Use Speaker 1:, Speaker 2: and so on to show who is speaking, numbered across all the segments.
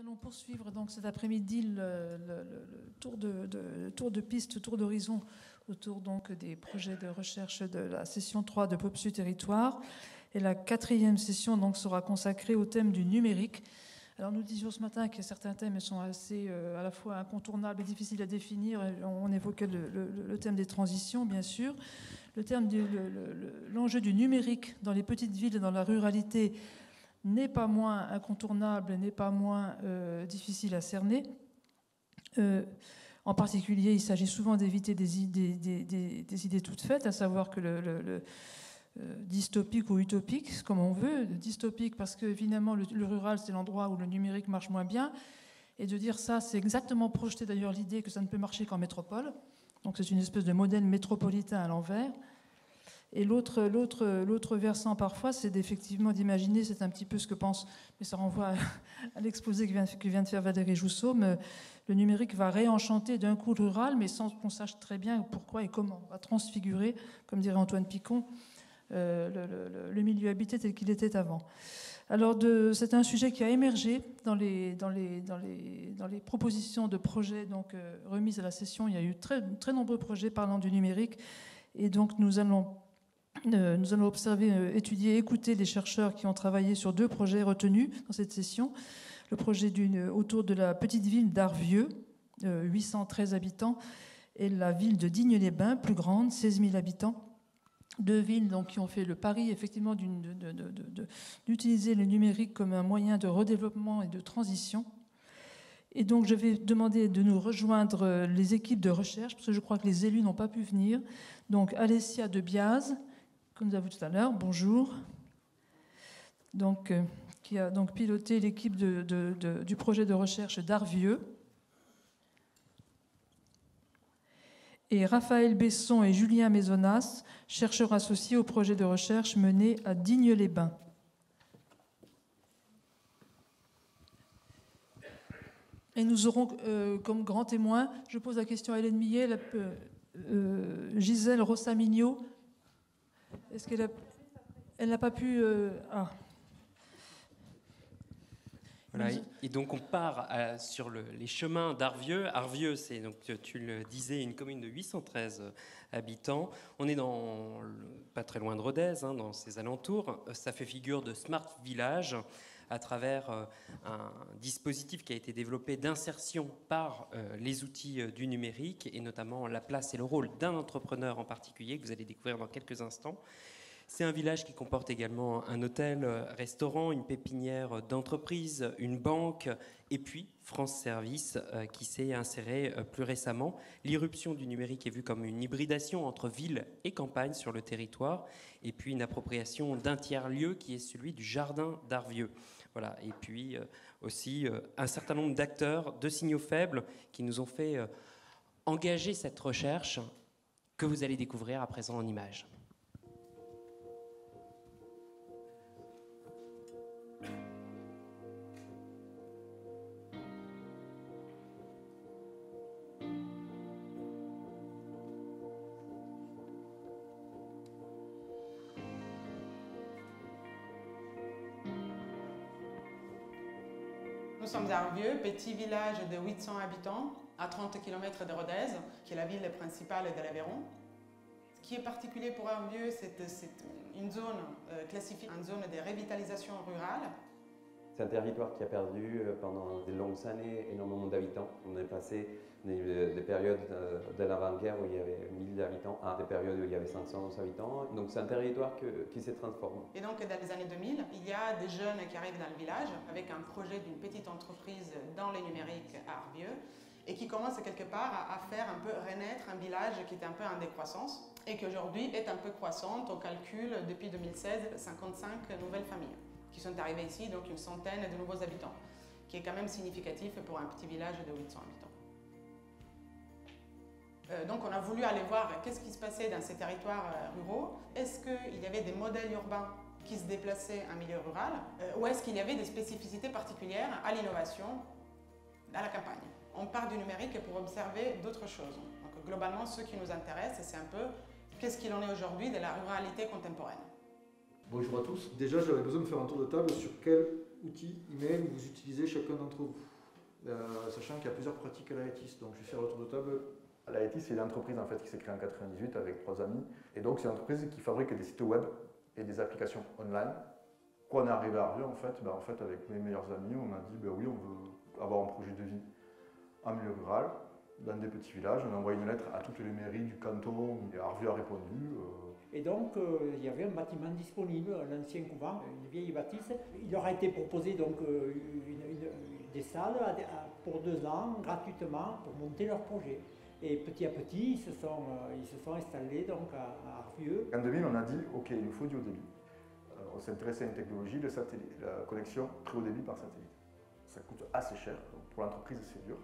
Speaker 1: allons poursuivre donc cet après-midi le tour de piste, tour d'horizon autour donc des projets de recherche de la session 3 de POPSU Territoire. Et la 4e session donc sera consacrée au thème du numérique. Alors nous disions ce matin que certains thèmes sont assez à la fois incontournables et difficiles à définir. On évoquait le thème des transitions, bien sûr. L'enjeu du numérique dans les petites villes et dans la ruralité n'est pas moins incontournable, n'est pas moins difficile à cerner. En particulier, il s'agit souvent d'éviter des idées toutes faites, à savoir que dystopique ou utopique, comme on veut. Dystopique parce que évidemment le rural c'est l'endroit où le numérique marche moins bien, et de dire ça, c'est exactement projeter d'ailleurs l'idée que ça ne peut marcher qu'en métropole. Donc c'est une espèce de modèle métropolitain à l'envers. Et l'autre versant parfois, c'est effectivement d'imaginer, c'est un petit peu ce que pense, mais ça renvoie à l'exposé que vient de faire Valérie Jousseau, mais le numérique va réenchanter d'un coup le rural, mais sans qu'on sache très bien pourquoi et comment. On va transfigurer, comme dirait Antoine Picon, le milieu habité tel qu'il était avant. Alors c'est un sujet qui a émergé dans les propositions de projets donc, remises à la session. Il y a eu très, très nombreux projets parlant du numérique, et donc nous allons observer, étudier, écouter les chercheurs qui ont travaillé sur 2 projets retenus dans cette session. Le projet autour de la petite ville d'Arvieux, 813 habitants, et la ville de Digne-les-Bains, plus grande, 16 000 habitants. 2 villes donc, qui ont fait le pari effectivement d'utiliser le numérique comme un moyen de redéveloppement et de transition. Et donc je vais demander de nous rejoindre les équipes de recherche, parce que je crois que les élus n'ont pas pu venir. Donc Alessia de Biaz, que nous avons tout à l'heure, bonjour, donc, qui a donc piloté l'équipe du projet de recherche d'Arvieux. Et Raphaël Besson et Julien Maisonas, chercheurs associés au projet de recherche mené à Digne-les-Bains. Et nous aurons comme grand témoin, je pose la question à Hélène Millet, Gisèle Rossamigno. Est-ce qu'elle n'a pas pu...
Speaker 2: Voilà, et donc on part sur les chemins d'Arvieux. Arvieux, c'est, donc, tu le disais, une commune de 813 habitants. On est pas très loin de Rodez, dans ses alentours. Ça fait figure de smart village à travers un dispositif qui a été développé d'insertion par les outils du numérique, et notamment la place et le rôle d'un entrepreneur en particulier, que vous allez découvrir dans quelques instants. C'est un village qui comporte également un hôtel, restaurant, une pépinière d'entreprise, une banque, et puis France Service qui s'est inséré plus récemment. L'irruption du numérique est vue comme une hybridation entre ville et campagne sur le territoire, et puis une appropriation d'un tiers-lieu qui est celui du jardin d'Arvieux. Voilà. Et puis aussi un certain nombre d'acteurs, de signaux faibles, qui nous ont fait engager cette recherche que vous allez découvrir à présent en images.
Speaker 3: Nous sommes à Arvieux, petit village de 800 habitants, à 30 km de Rodez, qui est la ville principale de l'Aveyron. Ce qui est particulier pour Arvieux, c'est une zone classifiée en zone de revitalisation rurale.
Speaker 4: C'est un territoire qui a perdu pendant de longues années énormément d'habitants. On est passé des périodes de l'avant-guerre où il y avait 1000 habitants à des périodes où il y avait 500 habitants. Donc c'est un territoire qui se transforme.
Speaker 3: Et donc dans les années 2000, il y a des jeunes qui arrivent dans le village avec un projet d'une petite entreprise dans les numériques à Arvieux et qui commence quelque part à faire un peu renaître un village qui était un peu en décroissance et qui aujourd'hui est un peu croissante. On calcule depuis 2016 55 nouvelles familles qui sont arrivés ici, donc une centaine de nouveaux habitants, qui est quand même significatif pour un petit village de 800 habitants. Donc on a voulu aller voir qu'est-ce qui se passait dans ces territoires ruraux. Est-ce qu'il y avait des modèles urbains qui se déplaçaient en milieu rural, ou est-ce qu'il y avait des spécificités particulières à l'innovation à la campagne? On part du numérique pour observer d'autres choses. Donc globalement, ce qui nous intéresse, c'est un peu qu'est-ce qu'il en est aujourd'hui de la ruralité contemporaine.
Speaker 5: Bonjour à tous. Déjà, j'avais besoin de faire un tour de table sur quelles outil email vous utilisez chacun d'entre vous, sachant qu'il y a plusieurs pratiques à l'AETIS. Donc je vais faire le tour de table.
Speaker 6: L'AETIS, c'est une entreprise en fait, qui s'est créée en 1998 avec 3 amis. Et donc c'est une entreprise qui fabrique des sites web et des applications online. Quand on est arrivé à Arvieux, en fait, avec mes meilleurs amis, on a dit oui, on veut avoir un projet de vie en milieu rural, dans des petits villages. On a envoyé une lettre à toutes les mairies du canton et Arvieux a répondu.
Speaker 7: Et donc, il y avait un bâtiment disponible, l'ancien couvent, une vieille bâtisse. Il leur a été proposé donc, des salles pour 2 ans, gratuitement, pour monter leur projet. Et petit à petit, ils se sont installés donc, à Arvieux.
Speaker 6: En 2000, on a dit, OK, il nous faut du haut débit. On s'est intéressé à une technologie, le satellite, la connexion très haut débit par satellite. Ça coûte assez cher, donc pour l'entreprise, c'est dur.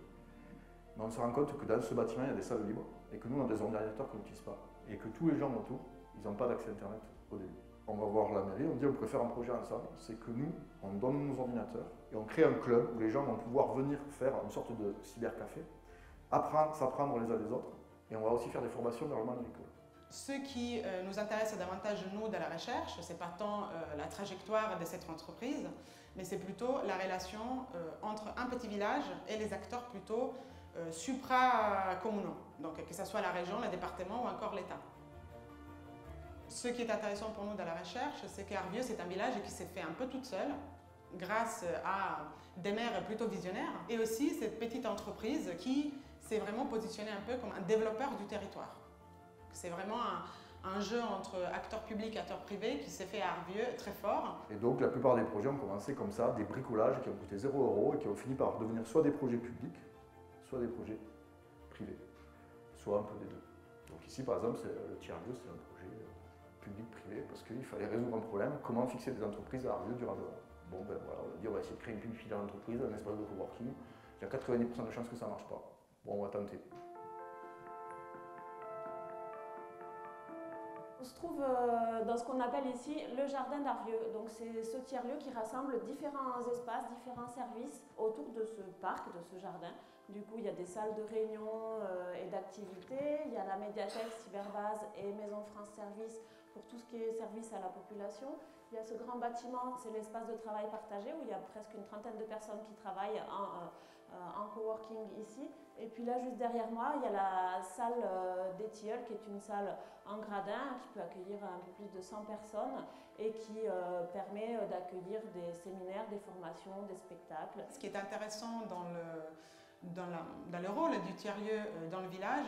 Speaker 6: Mais on se rend compte que dans ce bâtiment, il y a des salles libres et que nous, on a des ordinateurs qu'on n'utilise pas. Et que tous les gens autour, ils n'ont pas d'accès Internet au début. On va voir la mairie, on dit on peut faire un projet ensemble. C'est que nous, on donne nos ordinateurs et on crée un club où les gens vont pouvoir venir faire une sorte de cybercafé, apprendre, s'apprendre les uns des autres. Et on va aussi faire des formations dans le monde agricole.
Speaker 3: Ce qui nous intéresse davantage, nous, dans la recherche, ce n'est pas tant la trajectoire de cette entreprise, mais c'est plutôt la relation entre un petit village et les acteurs plutôt supra-communaux, donc que ce soit la région, le département ou encore l'État. Ce qui est intéressant pour nous dans la recherche, c'est qu'Arvieux, c'est un village qui s'est fait un peu toute seule, grâce à des maires plutôt visionnaires, et aussi cette petite entreprise qui s'est vraiment positionnée un peu comme un développeur du territoire. C'est vraiment un jeu entre acteurs publics et acteurs privés qui s'est fait à Arvieux très fort.
Speaker 6: Et donc la plupart des projets ont commencé comme ça, des bricolages qui ont coûté 0 € et qui ont fini par devenir soit des projets publics, soit des projets privés, soit un peu des deux. Donc ici par exemple, le tiers-lieu, c'est un projet public-privé parce qu'il fallait résoudre un problème, comment fixer des entreprises à Arvieux durablement. Bon ben voilà, on a dit on va essayer de créer une filiale d'entreprise, un espace de coworking, il y a 90% de chances que ça ne marche pas. Bon, on va tenter.
Speaker 8: On se trouve dans ce qu'on appelle ici le jardin d'Arvieux. Donc c'est ce tiers-lieu qui rassemble différents espaces, différents services autour de ce parc, de ce jardin. Du coup, il y a des salles de réunion et d'activités, il y a la médiathèque, Cyberbase et Maison France Service pour tout ce qui est service à la population. Il y a ce grand bâtiment, c'est l'espace de travail partagé où il y a presque une trentaine de personnes qui travaillent en coworking ici. Et puis là, juste derrière moi, il y a la salle des tilleuls qui est une salle en gradin qui peut accueillir un peu plus de 100 personnes et qui permet d'accueillir des séminaires, des formations, des spectacles.
Speaker 3: Ce qui est intéressant dans le rôle du tiers-lieu dans le village,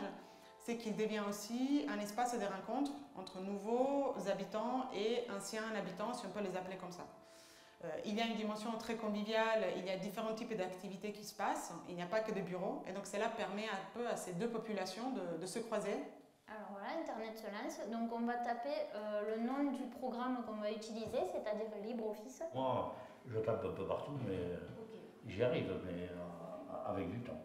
Speaker 3: c'est qu'il devient aussi un espace de rencontre entre nouveaux habitants et anciens habitants, si on peut les appeler comme ça. Il y a une dimension très conviviale, il y a différents types d'activités qui se passent, il n'y a pas que des bureaux, et donc cela permet un peu à ces deux populations de se croiser.
Speaker 9: Alors voilà, Internet se lance, donc on va taper le nom du programme qu'on va utiliser, c'est-à-dire LibreOffice.
Speaker 10: Moi, je tape un peu partout, mais j'y arrive, mais avec du temps.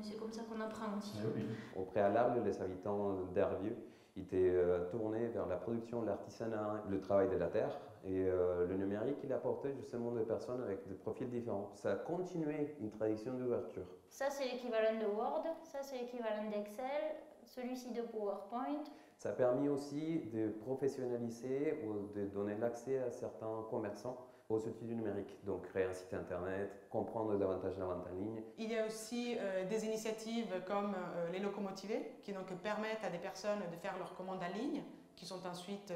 Speaker 9: C'est comme ça qu'on apprend aussi.
Speaker 10: Oui.
Speaker 4: Au préalable, les habitants d'Arvieux étaient tournés vers la production, l'artisanat, le travail de la terre. Et le numérique, il apportait justement des personnes avec des profils différents. Ça a continué une tradition d'ouverture.
Speaker 9: Ça, c'est l'équivalent de Word, ça, c'est l'équivalent d'Excel, celui-ci de PowerPoint.
Speaker 4: Ça a permis aussi de professionnaliser ou de donner l'accès à certains commerçants aux outils du numérique. Donc créer un site internet, comprendre davantage la vente en ligne.
Speaker 3: Il y a aussi des initiatives comme les locomotivés qui donc permettent à des personnes de faire leurs commandes en ligne qui sont ensuite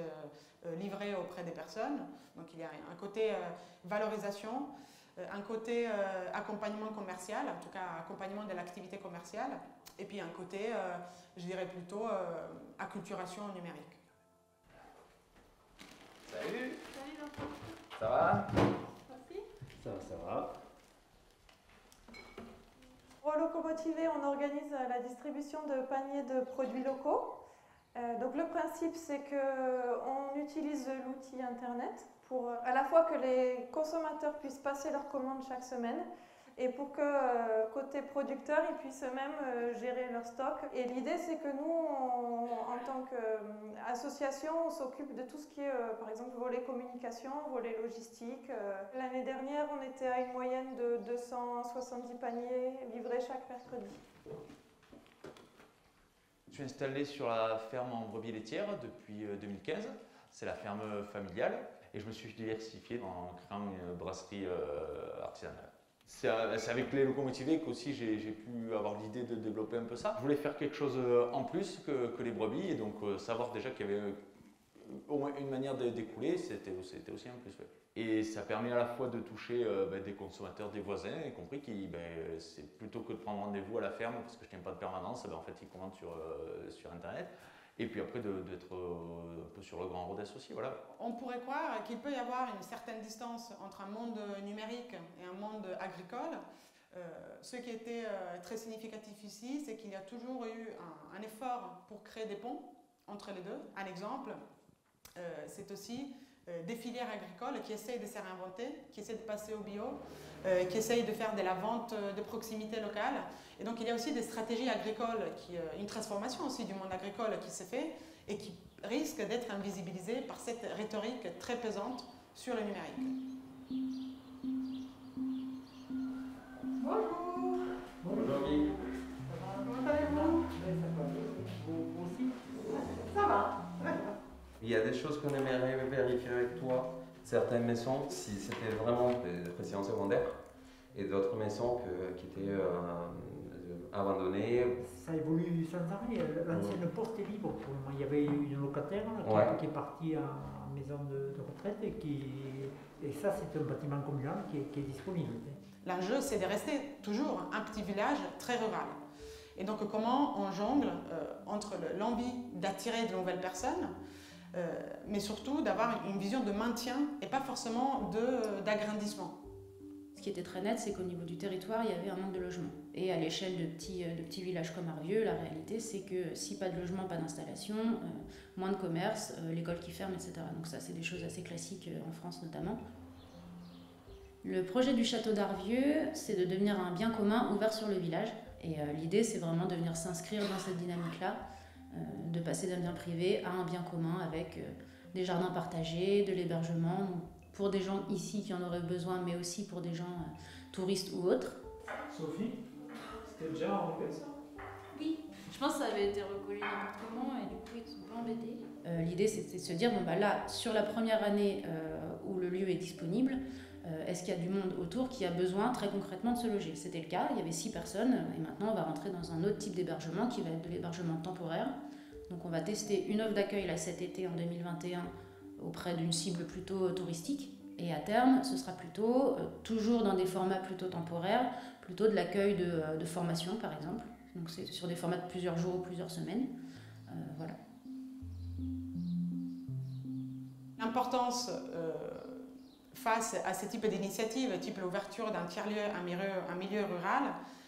Speaker 3: livrées auprès des personnes. Donc il y a un côté valorisation, un côté accompagnement commercial, en tout cas accompagnement de l'activité commerciale, et puis un côté, je dirais plutôt, acculturation numérique.
Speaker 11: Salut.
Speaker 9: Salut Vincent.
Speaker 11: Ça va?
Speaker 9: Merci.
Speaker 10: Ça va.
Speaker 12: Pour Locomotivé, on organise la distribution de paniers de produits locaux. Donc le principe, c'est qu'on utilise l'outil Internet pour à la fois que les consommateurs puissent passer leurs commandes chaque semaine et pour que côté producteur, ils puissent eux-mêmes gérer leur stock. Et l'idée, c'est que nous, en tant qu'association, on s'occupe de tout ce qui est, par exemple, volet communication, volet logistique. L'année dernière, on était à une moyenne de 270 paniers livrés chaque mercredi.
Speaker 11: Je suis installé sur la ferme en brebis laitière depuis 2015. C'est la ferme familiale.
Speaker 13: et je me suis diversifié en créant une brasserie artisanale. C'est avec les locaux motivés qu'aussi j'ai pu avoir l'idée de développer un peu ça. Je voulais faire quelque chose en plus que les brebis, et donc savoir déjà qu'il y avait au moins une manière d'écouler, c'était aussi un plus. Ouais. Et ça permet à la fois de toucher des consommateurs, des voisins, y compris qui, c'est plutôt que de prendre rendez-vous à la ferme, parce que je n'ai pas de permanence, en fait ils commandent sur Internet. Et puis après d'être un peu sur le Grand Rodez aussi, voilà.
Speaker 3: On pourrait croire qu'il peut y avoir une certaine distance entre un monde numérique et un monde agricole. Ce qui était très significatif ici, c'est qu'il y a toujours eu un effort pour créer des ponts entre les deux. Un exemple, c'est aussi des filières agricoles qui essayent de se réinventer, qui essayent de passer au bio, qui essayent de faire de la vente de proximité locale. Et donc il y a aussi des stratégies agricoles, une transformation aussi du monde agricole qui se fait et qui risque d'être invisibilisée par cette rhétorique très pesante sur le numérique.
Speaker 12: Bonjour.
Speaker 11: Bonjour Guy.
Speaker 12: Comment allez-vous?
Speaker 7: Vous aussi?
Speaker 12: Ça va.
Speaker 4: Il y a des choses qu'on aimerait vérifier avec toi. Certaines maisons, si c'était vraiment des résidences secondaires, et d'autres maisons qui étaient abandonnées.
Speaker 7: Ça évolue sans arrêt. L'ancienne poste est libre pour le moment. Il y avait une locataire qui est partie en maison de retraite et ça c'est un bâtiment communal qui est disponible.
Speaker 3: L'enjeu c'est de rester toujours un petit village très rural. Et donc comment on jongle entre l'envie d'attirer de nouvelles personnes, mais surtout d'avoir une vision de maintien et pas forcément d'agrandissement.
Speaker 14: Ce qui était très net, c'est qu'au niveau du territoire, il y avait un manque de logement. Et à l'échelle de petits villages comme Arvieux, la réalité, c'est que si pas de logement, pas d'installation, moins de commerce, l'école qui ferme, etc. Donc ça, c'est des choses assez classiques en France notamment. Le projet du château d'Arvieux, c'est de devenir un bien commun ouvert sur le village. Et l'idée, c'est vraiment de venir s'inscrire dans cette dynamique-là, de passer d'un bien privé à un bien commun avec des jardins partagés, de l'hébergement, pour des gens ici qui en auraient besoin, mais aussi pour des gens touristes ou autres.
Speaker 15: Sophie, c'était déjà en fait ça?
Speaker 14: Oui, je pense que ça avait été reconnu n'importe comment et du coup ils ne sont pas embêtés. L'idée c'était de se dire, là, sur la première année où le lieu est disponible, est-ce qu'il y a du monde autour qui a besoin très concrètement de se loger? C'était le cas, il y avait 6 personnes et maintenant on va rentrer dans un autre type d'hébergement qui va être de l'hébergement temporaire. Donc on va tester une offre d'accueil là cet été en 2021 auprès d'une cible plutôt touristique et à terme ce sera plutôt toujours dans des formats plutôt temporaires, plutôt de l'accueil de formation par exemple. Donc c'est sur des formats de plusieurs jours ou plusieurs semaines. Voilà.
Speaker 3: L'importance face à ce type d'initiative, type l'ouverture d'un tiers-lieu, un milieu rural,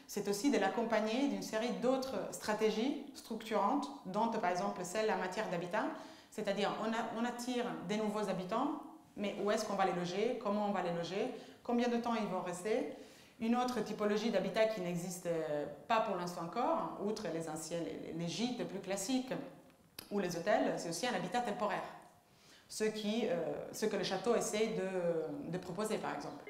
Speaker 3: c'est aussi de l'accompagner d'une série d'autres stratégies structurantes, dont par exemple celle en matière d'habitat, c'est-à-dire on attire des nouveaux habitants, mais où est-ce qu'on va les loger, comment on va les loger, combien de temps ils vont rester. Une autre typologie d'habitat qui n'existe pas pour l'instant encore, outre les anciens, les gîtes plus classiques ou les hôtels, c'est aussi un habitat temporaire. Ce que le château essaie de proposer par exemple.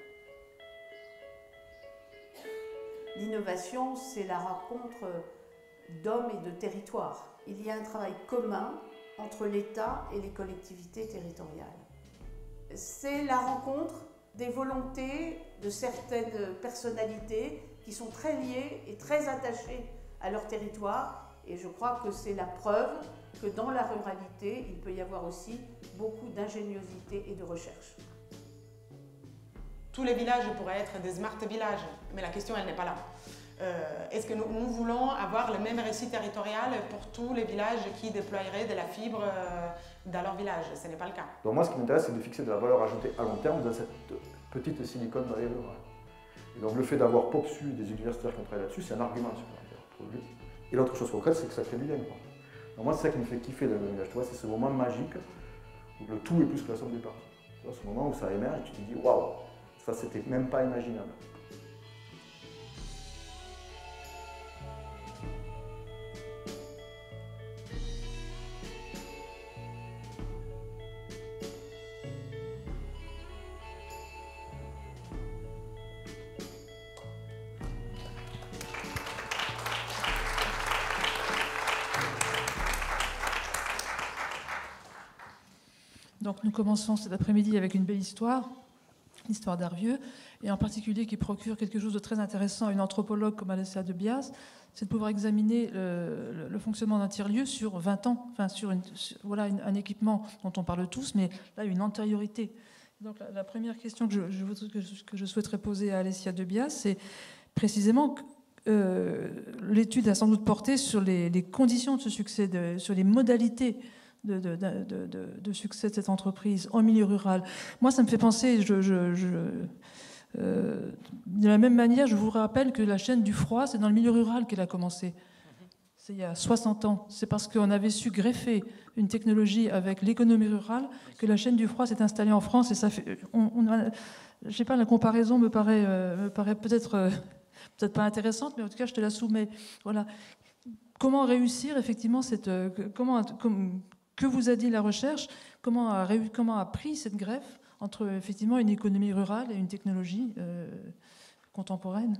Speaker 16: L'innovation, c'est la rencontre d'hommes et de territoires. Il y a un travail commun entre l'État et les collectivités territoriales. C'est la rencontre des volontés de certaines personnalités qui sont très liées et très attachées à leur territoire. Et je crois que c'est la preuve que dans la ruralité, il peut y avoir aussi beaucoup d'ingéniosité et de recherche.
Speaker 3: Tous les villages pourraient être des smart villages, mais la question, elle n'est pas là. Est-ce que nous voulons avoir le même récit territorial pour tous les villages qui déploieraient de la fibre dans leur village? Ce n'est pas le cas.
Speaker 6: Donc moi, ce qui m'intéresse, c'est de fixer de la valeur ajoutée à long terme dans cette petite Silicon Valley rurale. Et donc le fait d'avoir PopSu et des universitaires qui ont travaillé là-dessus, c'est un argument supplémentaire. Et l'autre chose concrète, c'est que ça crée du lien. Donc moi, c'est ça qui me fait kiffer dans le village. Tu vois, c'est ce moment magique où le tout est plus que la somme des parties. Tu vois, ce moment où ça émerge et tu te dis waouh, ça c'était même pas imaginable.
Speaker 1: Donc nous commençons cet après-midi avec une belle histoire, l'histoire d'Arvieux, et en particulier qui procure quelque chose de très intéressant à une anthropologue comme Alessia de Bias, c'est de pouvoir examiner le fonctionnement d'un tiers-lieu sur 20 ans, enfin voilà un équipement dont on parle tous, mais là une antériorité. Donc la première question que je souhaiterais poser à Alessia de Bias, c'est précisément l'étude a sans doute porté sur les conditions de ce succès, sur les modalités de succès de cette entreprise en milieu rural. Moi, ça me fait penser, de la même manière, je vous rappelle que la chaîne du froid, c'est dans le milieu rural qu'elle a commencé. C'est il y a 60 ans. C'est parce qu'on avait su greffer une technologie avec l'économie rurale que la chaîne du froid s'est installée en France. Et ça fait, je sais pas, la comparaison me paraît peut-être pas intéressante, mais en tout cas, je te la soumets. Voilà. Comment réussir effectivement que vous a dit la recherche, comment a pris cette greffe entre effectivement une économie rurale et une technologie contemporaine?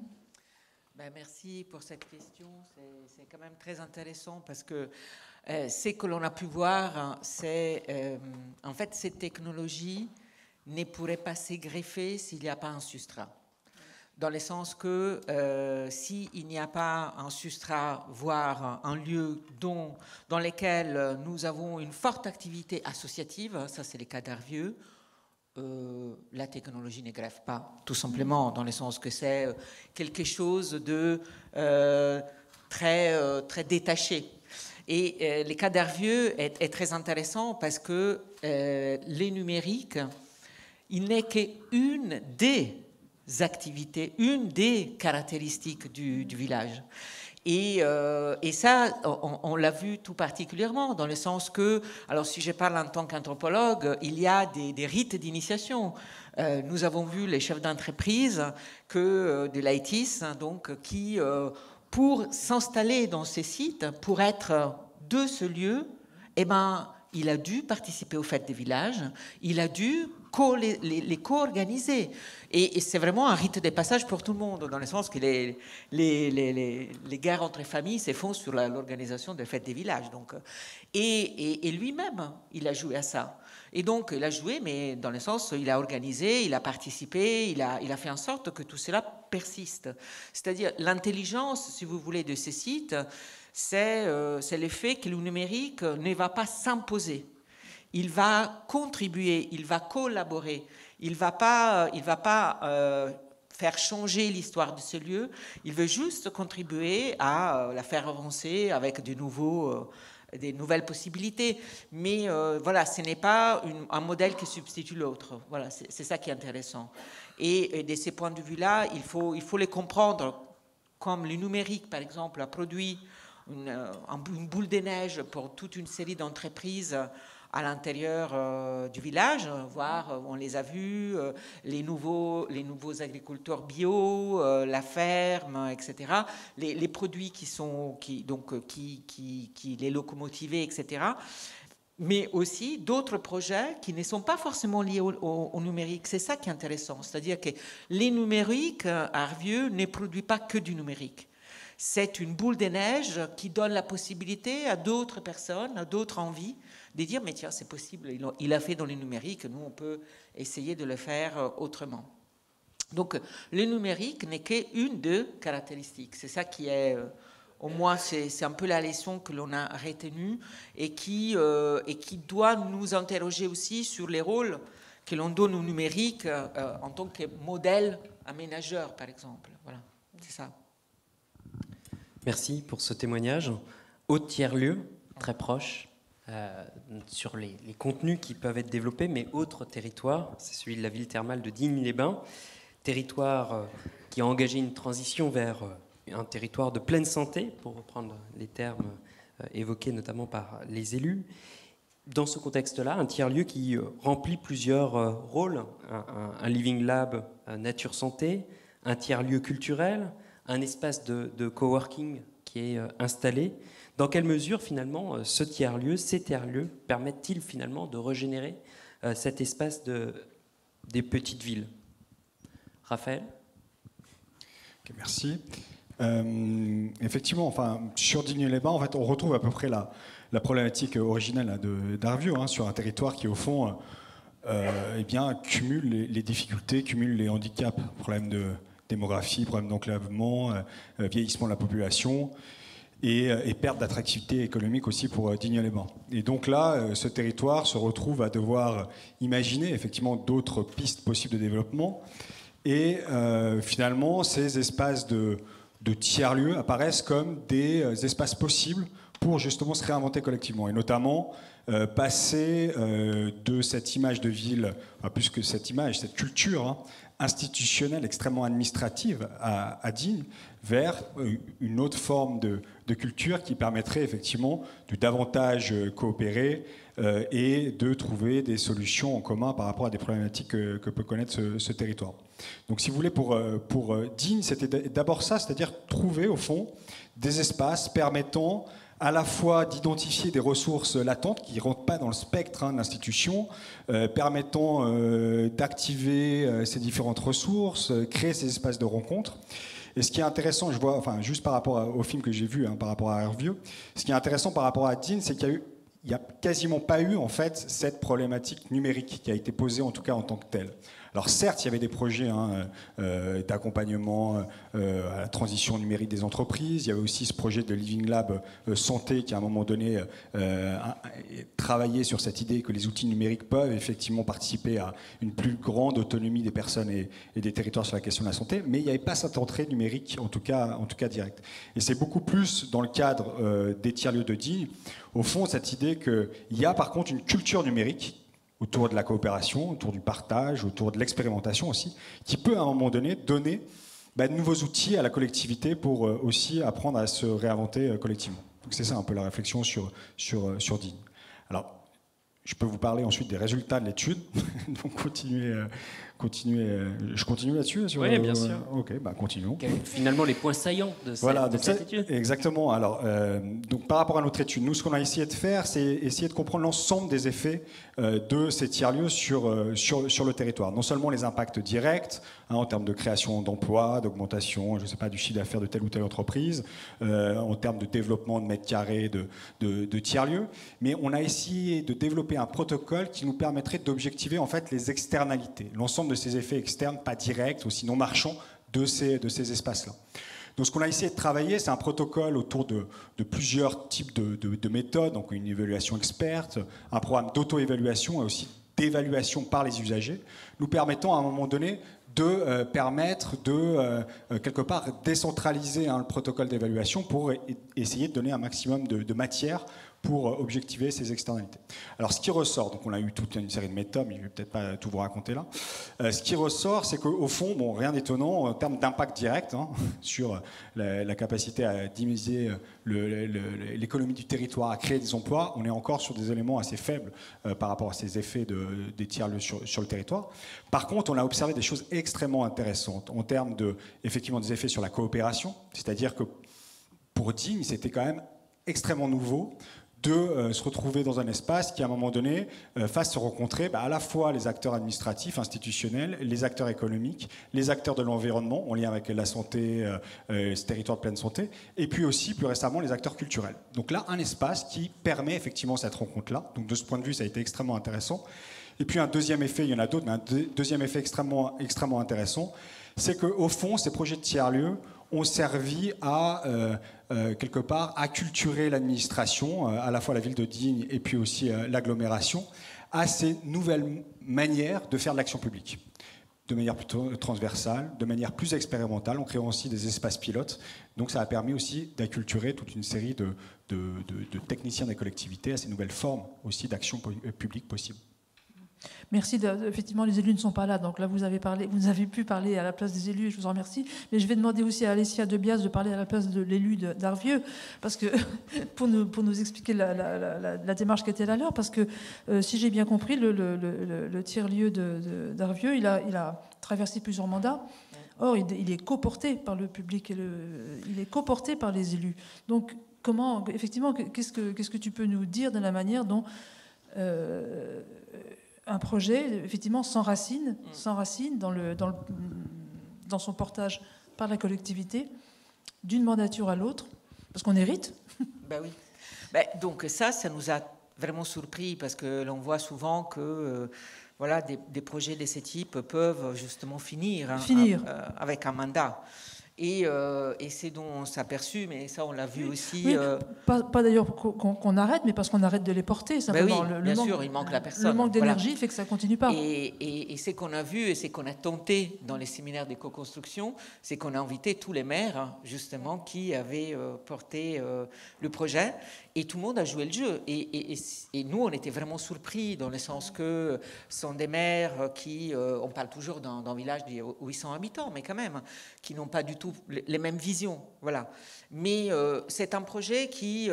Speaker 17: Merci pour cette question, c'est quand même très intéressant parce que ce que l'on a pu voir, c'est en fait cette technologie ne pourrait pas se greffer s'il n'y a pas un substrat. Dans le sens que s'il n'y a pas un substrat, voire un lieu dans lequel nous avons une forte activité associative, ça c'est le cas d'Arvieux, la technologie ne greffe pas, tout simplement, dans le sens que c'est quelque chose de très détaché. Et le cas d'Arvieux est très intéressant parce que les numériques, il n'est qu'une des activités, une des caractéristiques du village. Et ça, on l'a vu tout particulièrement, dans le sens que, alors si je parle en tant qu'anthropologue, il y a des rites d'initiation. Nous avons vu les chefs d'entreprise de l'ITIS, donc, qui, pour s'installer dans ces sites, pour être de ce lieu, il a dû participer aux fêtes des villages, il a dû les co-organiser. Et c'est vraiment un rite de passage pour tout le monde, dans le sens que les guerres entre familles se font sur l'organisation des fêtes des villages. Donc. Et lui-même, il a joué à ça. Et donc, il a joué, mais dans le sens, il a organisé, il a participé, il a fait en sorte que tout cela persiste. C'est-à-dire, l'intelligence, si vous voulez, de ces sites, c'est le fait que le numérique ne va pas s'imposer. Il va contribuer, il va collaborer. Il va pas faire changer l'histoire de ce lieu. Il veut juste contribuer à la faire avancer avec des nouvelles possibilités. Mais voilà, ce n'est pas un modèle qui substitue l'autre. Voilà, c'est ça qui est intéressant. Et de ces points de vue-là, il faut les comprendre. Comme le numérique, par exemple, a produit une boule de neige pour toute une série d'entreprises à l'intérieur du village, voire on les a vus, les nouveaux agriculteurs bio, la ferme, etc. Les produits les locomotivés, etc. Mais aussi d'autres projets qui ne sont pas forcément liés au numérique. C'est ça qui est intéressant. C'est-à-dire que les numériques, Arvieux, ne produit pas que du numérique. C'est une boule de neige qui donne la possibilité à d'autres personnes, à d'autres envies, de dire, mais tiens, c'est possible, il a fait dans le numérique, nous, on peut essayer de le faire autrement. Donc, le numérique n'est qu'une des caractéristiques. C'est ça qui est, au moins, c'est un peu la leçon que l'on a retenue et qui doit nous interroger aussi sur les rôles que l'on donne au numérique en tant que modèle aménageur, par exemple. Voilà, c'est ça.
Speaker 2: Merci pour ce témoignage. Au tiers-lieu, très proche, sur les contenus qui peuvent être développés, mais autre territoire, c'est celui de la ville thermale de Digne-les-Bains, territoire qui a engagé une transition vers un territoire de pleine santé, pour reprendre les termes évoqués notamment par les élus. Dans ce contexte-là, un tiers-lieu qui remplit plusieurs rôles, un living lab nature santé, un tiers-lieu culturel, un espace de coworking qui est installé. Dans quelle mesure, finalement, ces tiers-lieux permettent-ils finalement de régénérer cet espace des petites villes? Raphaël?
Speaker 18: Okay, merci. Effectivement, enfin, sur Digne-les-Bains, en fait, on retrouve à peu près la problématique originelle d'Arvieux, sur un territoire qui, au fond, eh bien, cumule les difficultés, cumule les handicaps, problèmes de démographie, problèmes d'enclavement, vieillissement de la population et perte d'attractivité économique aussi pour Digne-les-Bains. Et donc là, ce territoire se retrouve à devoir imaginer effectivement d'autres pistes possibles de développement. Et finalement, ces espaces de tiers-lieux apparaissent comme des espaces possibles pour justement se réinventer collectivement. Et notamment passer de cette image de ville, enfin, plus que cette image, cette culture institutionnelle extrêmement administrative à Digne, vers une autre forme de culture qui permettrait effectivement de davantage coopérer et de trouver des solutions en commun par rapport à des problématiques que peut connaître ce territoire. Donc si vous voulez, pour Digne, c'était d'abord ça, c'est-à-dire trouver au fond des espaces permettant à la fois d'identifier des ressources latentes qui ne rentrent pas dans le spectre de l'institution, permettant d'activer ces différentes ressources, créer ces espaces de rencontre. Et ce qui est intéressant, je vois, enfin, juste par rapport au film que j'ai vu, par rapport à Arvieux, ce qui est intéressant par rapport à Digne, c'est qu'il n'y a quasiment pas eu en fait cette problématique numérique qui a été posée en tout cas en tant que telle. Alors certes, il y avait des projets d'accompagnement à la transition numérique des entreprises. Il y avait aussi ce projet de Living Lab Santé qui, à un moment donné, travaillait sur cette idée que les outils numériques peuvent effectivement participer à une plus grande autonomie des personnes et des territoires sur la question de la santé. Mais il n'y avait pas cette entrée numérique, en tout cas directe. Et c'est beaucoup plus dans le cadre des tiers-lieux de Digne, au fond, cette idée qu'il y a par contre une culture numérique autour de la coopération, autour du partage, autour de l'expérimentation aussi, qui peut à un moment donné donner de nouveaux outils à la collectivité pour aussi apprendre à se réinventer collectivement. Donc c'est ça un peu la réflexion sur Digne. Alors, je peux vous parler ensuite des résultats de l'étude, donc je continue là-dessus
Speaker 2: Oui, bien sûr.
Speaker 18: Ok, continuons.
Speaker 2: Finalement, les points saillants de cette étude.
Speaker 18: Exactement. Alors, donc, par rapport à notre étude, nous, ce qu'on a essayé de faire, c'est essayer de comprendre l'ensemble des effets de ces tiers-lieux sur le territoire. Non seulement les impacts directs, en termes de création d'emplois, d'augmentation, je sais pas, du chiffre d'affaires de telle ou telle entreprise, en termes de développement de mètres carrés de tiers-lieux, mais on a essayé de développer un protocole qui nous permettrait d'objectiver en fait les externalités, l'ensemble de ces effets externes, pas directs, aussi non marchands, de ces espaces-là. Donc ce qu'on a essayé de travailler, c'est un protocole autour de plusieurs types de méthodes, donc une évaluation experte, un programme d'auto-évaluation et aussi d'évaluation par les usagers, nous permettant à un moment donné de permettre de, quelque part, décentraliser le protocole d'évaluation pour essayer de donner un maximum de matière pour objectiver ces externalités. Alors ce qui ressort, donc on a eu toute une série de méthodes, mais je ne vais peut-être pas tout vous raconter là, ce qui ressort, c'est qu'au fond, rien d'étonnant en termes d'impact direct sur la capacité à diminuer l'économie du territoire, à créer des emplois, on est encore sur des éléments assez faibles par rapport à ces effets des tiers-lieux sur le territoire. Par contre, on a observé des choses extrêmement intéressantes en termes effectivement des effets sur la coopération, c'est-à-dire que pour Digne, c'était quand même extrêmement nouveau de se retrouver dans un espace qui, à un moment donné, fasse se rencontrer à la fois les acteurs administratifs, institutionnels, les acteurs économiques, les acteurs de l'environnement, en lien avec la santé, ce territoire de pleine santé, et puis aussi, plus récemment, les acteurs culturels. Donc là, un espace qui permet effectivement cette rencontre-là. Donc de ce point de vue, ça a été extrêmement intéressant. Et puis un deuxième effet, il y en a d'autres, mais un deuxième effet extrêmement intéressant, c'est qu'au fond, ces projets de tiers-lieux ont servi à, quelque part, acculturer l'administration, à la fois la ville de Digne et puis aussi l'agglomération, à ces nouvelles manières de faire de l'action publique, de manière plutôt transversale, de manière plus expérimentale, en créant aussi des espaces pilotes. Donc ça a permis aussi d'acculturer toute une série de techniciens des collectivités à ces nouvelles formes aussi d'action publique possibles.
Speaker 1: Merci. Effectivement, les élus ne sont pas là, donc là vous avez pu parler à la place des élus, et je vous en remercie. Mais je vais demander aussi à Alessia Debias de parler à la place de l'élu d'Arvieux, parce que pour nous expliquer la démarche qui était la leur, parce que si j'ai bien compris, le tiers-lieu d'Arvieux, il a traversé plusieurs mandats. Or, il est coporté par le public et il est coporté par les élus. Donc, comment, effectivement, qu'est-ce que tu peux nous dire de la manière dont un projet, effectivement, sans racine dans son portage par la collectivité, d'une mandature à l'autre, parce qu'on hérite.
Speaker 17: Ben oui. Ben, donc ça nous a vraiment surpris, parce que l'on voit souvent que voilà, des projets de ce type peuvent justement finir. Avec un mandat. Et c'est dont on s'est aperçu, mais ça on l'a vu aussi.
Speaker 1: Oui, pas d'ailleurs qu'on arrête, mais parce qu'on arrête de les porter. Simplement.
Speaker 17: Ben oui, bien sûr, il manque la personne.
Speaker 1: Le manque d'énergie fait que ça ne continue pas.
Speaker 17: Et ce qu'on a vu et ce qu'on a tenté dans les séminaires de co-construction, c'est qu'on a invité tous les maires, justement, qui avaient porté le projet, et tout le monde a joué le jeu. Et nous, on était vraiment surpris, dans le sens que ce sont des maires qui, on parle toujours d'un village de 800 habitants, mais quand même, qui n'ont pas du tout les mêmes visions, voilà. Mais c'est un projet qui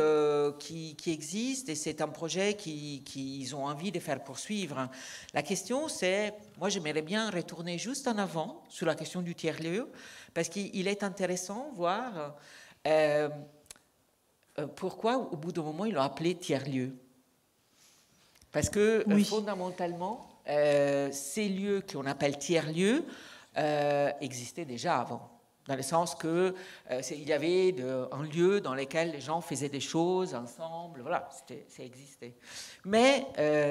Speaker 17: existe, et c'est un projet qu'ils ont envie de faire poursuivre. La question, c'est, moi j'aimerais bien retourner juste en avant sur la question du tiers-lieu, parce qu'il est intéressant de voir pourquoi au bout d'un moment ils l'ont appelé tiers-lieu. Parce que fondamentalement, ces lieux qu'on appelle tiers-lieux existaient déjà avant. Dans le sens que il y avait un lieu dans lequel les gens faisaient des choses ensemble, voilà, ça existait. Mais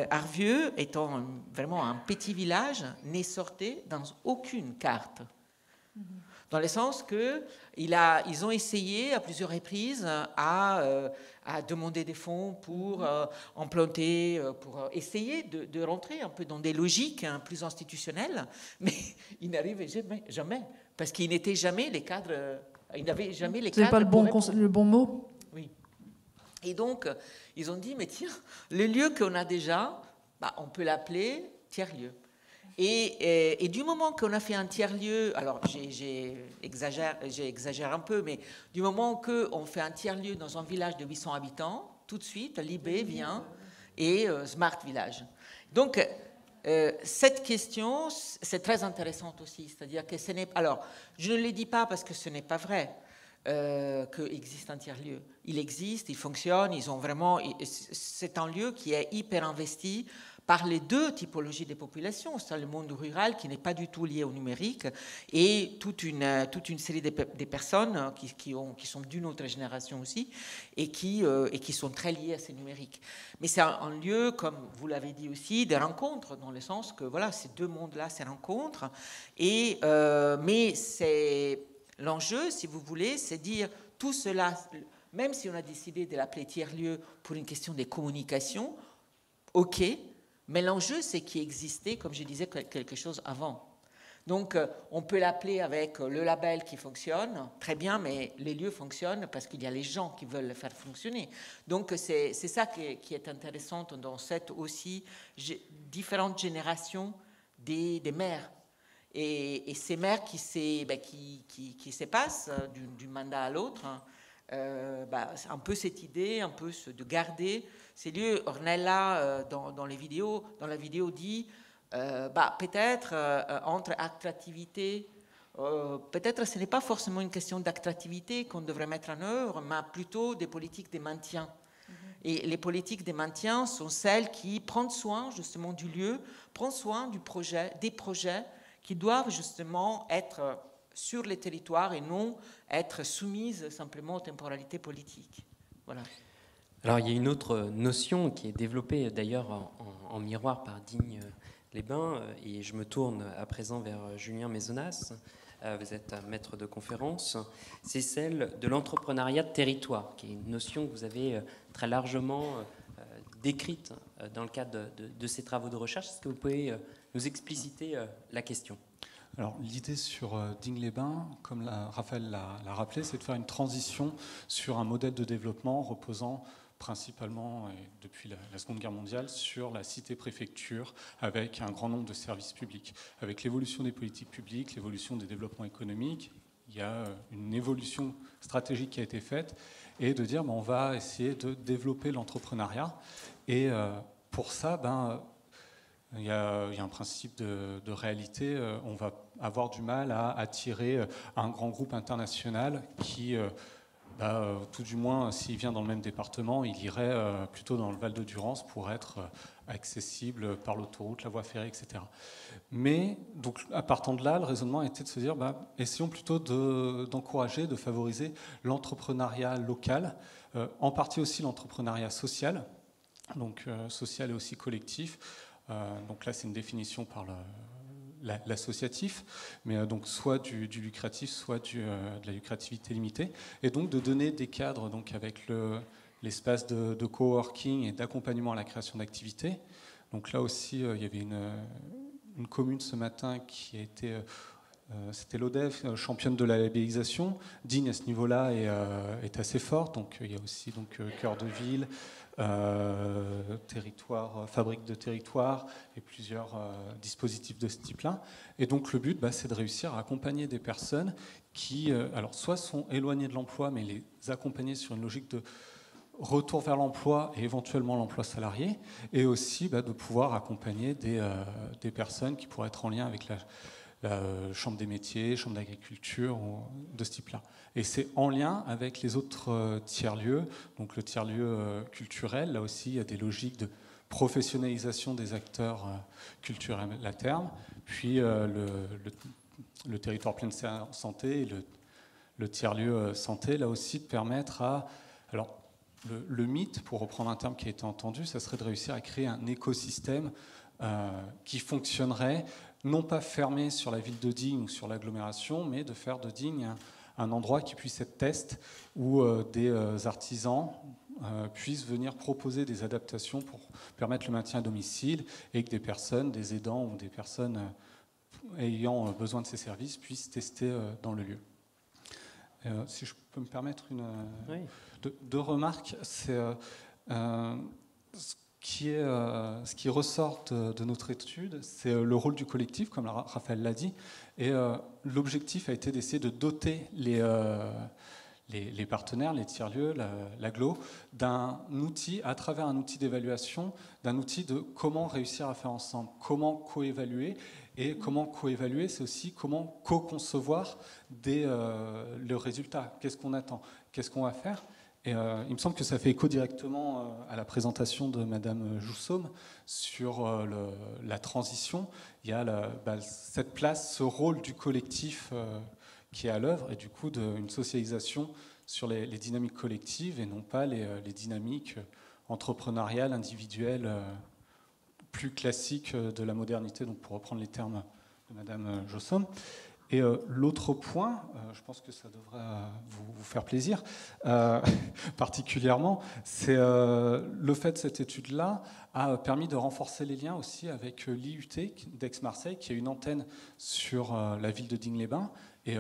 Speaker 17: Arvieux, étant vraiment un petit village, n'est sorti dans aucune carte. Dans le sens que ils ont essayé à plusieurs reprises à demander des fonds pour implanter, pour essayer de rentrer un peu dans des logiques plus institutionnelles, mais ils n'arrivaient jamais. Parce qu'ils n'étaient jamais les cadres, ils n'avaient jamais les cadres.
Speaker 1: C'est pas le bon mot.
Speaker 17: Oui. Et donc, ils ont dit, mais tiens, le lieu qu'on a déjà, on peut l'appeler tiers-lieu. Et du moment qu'on a fait un tiers-lieu, alors j'exagère un peu, mais du moment qu'on fait un tiers-lieu dans un village de 800 habitants, tout de suite, l'IB vient et Smart Village. Donc, cette question, c'est très intéressante aussi, c'est-à-dire que ce n'est... Alors, je ne le dis pas parce que ce n'est pas vrai qu'il existe un tiers-lieu. Il existe, il fonctionne, ils ont vraiment... C'est un lieu qui est hyper investi par les deux typologies des populations, c'est le monde rural qui n'est pas du tout lié au numérique, et toute une série de personnes qui sont d'une autre génération aussi, et qui sont très liées à ces numériques. Mais c'est un lieu, comme vous l'avez dit aussi, de rencontres, dans le sens que voilà, ces deux mondes-là se rencontrent, mais c'est l'enjeu, si vous voulez, c'est dire tout cela, même si on a décidé de l'appeler tiers-lieu pour une question de communication, ok. Mais l'enjeu, c'est qu'il existait, comme je disais, quelque chose avant. Donc, on peut l'appeler avec le label qui fonctionne, très bien, mais les lieux fonctionnent parce qu'il y a les gens qui veulent le faire fonctionner. Donc, c'est ça qui est intéressant dans cette aussi différentes générations des maires. Et ces maires qui se passent du mandat à l'autre, un peu cette idée, un peu de garder ces lieux. Ornella, dans la vidéo dit, peut-être entre attractivité, peut-être ce n'est pas forcément une question d'attractivité qu'on devrait mettre en œuvre, mais plutôt des politiques de maintien. Et les politiques de maintien sont celles qui prennent soin justement du lieu, prennent soin des projets qui doivent justement être sur les territoires et non être soumises simplement aux temporalités politiques. Voilà.
Speaker 2: Alors il y a une autre notion qui est développée d'ailleurs en miroir par Digne-les-Bains, et je me tourne à présent vers Julien Maisonas, vous êtes un maître de conférence, c'est celle de l'entrepreneuriat de territoire, qui est une notion que vous avez très largement décrite dans le cadre de ces travaux de recherche. Est-ce que vous pouvez nous expliciter la question ?
Speaker 19: Alors l'idée sur Digne-les-Bains, comme Raphaël l'a rappelé, c'est de faire une transition sur un modèle de développement reposant principalement, et depuis la Seconde Guerre mondiale, sur la cité-préfecture, avec un grand nombre de services publics. Avec l'évolution des politiques publiques, l'évolution des développements économiques, il y a une évolution stratégique qui a été faite, et de dire on va essayer de développer l'entrepreneuriat. Et pour ça, il y a un principe de réalité. On va avoir du mal à attirer un grand groupe international qui tout du moins, s'il vient dans le même département, il irait plutôt dans le Val de Durance pour être accessible par l'autoroute, la voie ferrée, etc. Mais, donc, à partant de là, le raisonnement était de se dire, essayons plutôt d'encourager, de favoriser l'entrepreneuriat local, en partie aussi l'entrepreneuriat social, donc social et aussi collectif. Donc là, c'est une définition par l'associatif, mais donc soit du lucratif, soit de la lucrativité limitée, et donc de donner des cadres donc avec l'espace de coworking et d'accompagnement à la création d'activités. Donc là aussi, il y avait une commune ce matin qui a été, c'était l'ODEF, championne de la labellisation. Digne à ce niveau-là est assez forte, donc il y a aussi donc cœur de ville, territoire, fabrique de territoire et plusieurs dispositifs de ce type-là. Et donc le but, c'est de réussir à accompagner des personnes qui, alors soit sont éloignées de l'emploi, mais les accompagner sur une logique de retour vers l'emploi et éventuellement l'emploi salarié, et aussi de pouvoir accompagner des personnes qui pourraient être en lien avec la chambre des métiers, chambre d'agriculture, de ce type-là. Et c'est en lien avec les autres tiers-lieux, donc le tiers-lieu culturel, là aussi il y a des logiques de professionnalisation des acteurs culturels à terme, puis le territoire pleine santé et le tiers-lieu santé, là aussi de permettre à... Alors, le mythe, pour reprendre un terme qui a été entendu, ça serait de réussir à créer un écosystème qui fonctionnerait, non pas fermé sur la ville de Digne ou sur l'agglomération, mais de faire de Digne un endroit qui puisse être test, où des artisans puissent venir proposer des adaptations pour permettre le maintien à domicile, et que des personnes, des aidants ou des personnes ayant besoin de ces services puissent tester dans le lieu. Si je peux me permettre deux remarques, c'est ce qui ressort de notre étude, c'est le rôle du collectif, comme Raphaël l'a dit, et l'objectif a été d'essayer de doter les partenaires, les tiers-lieux, l'agglo, d'un outil, à travers un outil d'évaluation, d'un outil de comment réussir à faire ensemble, comment co-évaluer. Et comment co-évaluer, c'est aussi comment co-concevoir le résultat. Qu'est-ce qu'on attend? Qu'est-ce qu'on va faire? Et il me semble que ça fait écho directement à la présentation de Madame Joussaume sur la transition. Il y a cette place, ce rôle du collectif qui est à l'œuvre, et du coup une socialisation sur les dynamiques collectives et non pas les dynamiques entrepreneuriales, individuelles, plus classiques de la modernité, donc pour reprendre les termes de Madame Joussaume. Et l'autre point, je pense que ça devrait vous faire plaisir, particulièrement, c'est le fait de cette étude-là a permis de renforcer les liens aussi avec l'IUT d'Aix-Marseille, qui a une antenne sur la ville de Digne-les-Bains, et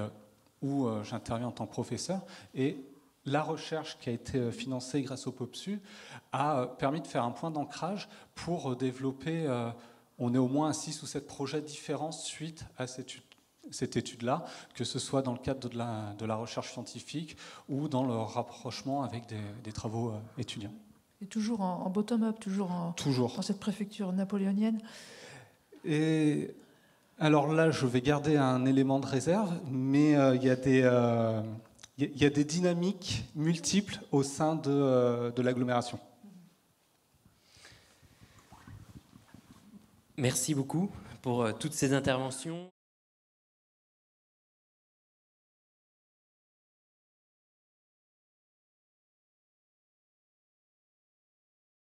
Speaker 19: où j'interviens en tant que professeur. Et la recherche qui a été financée grâce au POPSU a permis de faire un point d'ancrage pour développer, on est au moins 6 ou 7 projets différents suite à cette étude-là, que ce soit dans le cadre de la recherche scientifique ou dans le rapprochement avec des travaux étudiants.
Speaker 1: Et toujours en bottom-up, toujours dans cette préfecture napoléonienne.
Speaker 19: Et alors là, je vais garder un élément de réserve, mais il y a des dynamiques multiples au sein de l'agglomération.
Speaker 2: Merci beaucoup pour toutes ces interventions.